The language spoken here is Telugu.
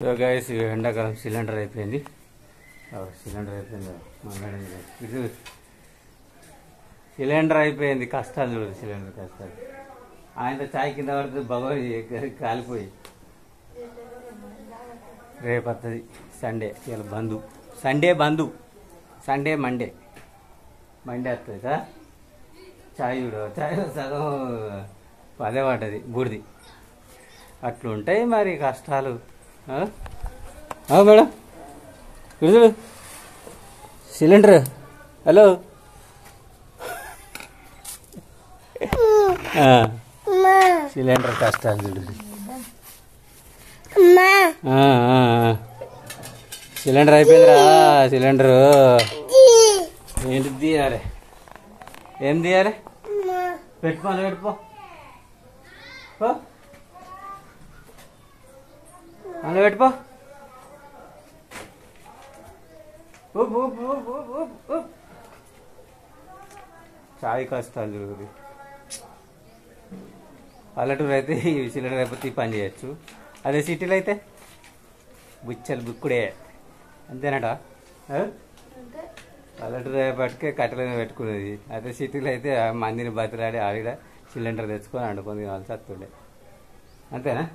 సో గైస్ ఎండాకాలం సిలిండర్ అయిపోయింది. ఇది సిలిండర్ అయిపోయింది. కష్టాలు చూడు, సిలిండర్ కష్టాలు. ఆయన చాయ్ కింద పడుతుంది, భగవతి కాలిపోయి. రేపు వస్తుంది సండే, ఇలా బంధు. సండే మండే వస్తుంది సార్. చాయ్ చూడు, చాయ్ సగం అదే పడ్డది బూడిది. అట్లుంటాయి మరి కష్టాలు. మేడం చూడు సిలిండర్. హలో సిలిండర్ కష్టాలు చూడు. సిలిండర్ అయిపోయిందిరా. సిలిండరు ఏంటి తీయాలి? ఏం తీయాలి? పెట్టుకో, పెట్టుకో, అందులో పెట్టుకో. చాయ్ కష్టాలు చూడు. పల్లెటూరు అయితే ఈ సిలిండర్ అయిపోతే ఈ పని చేయొచ్చు. అదే సిటీలో అయితే బుచ్చలు బుక్కుడే, అంతేనట. పల్లెటూరు అయిపోటికే కట్టెల మీద పెట్టుకునేది. అదే సిటీలో అయితే మందిని బతిలాడి ఆడిడ సిలిండర్ తెచ్చుకొని వండుకొని తినాల్సి వస్తుండే. అంతేనా?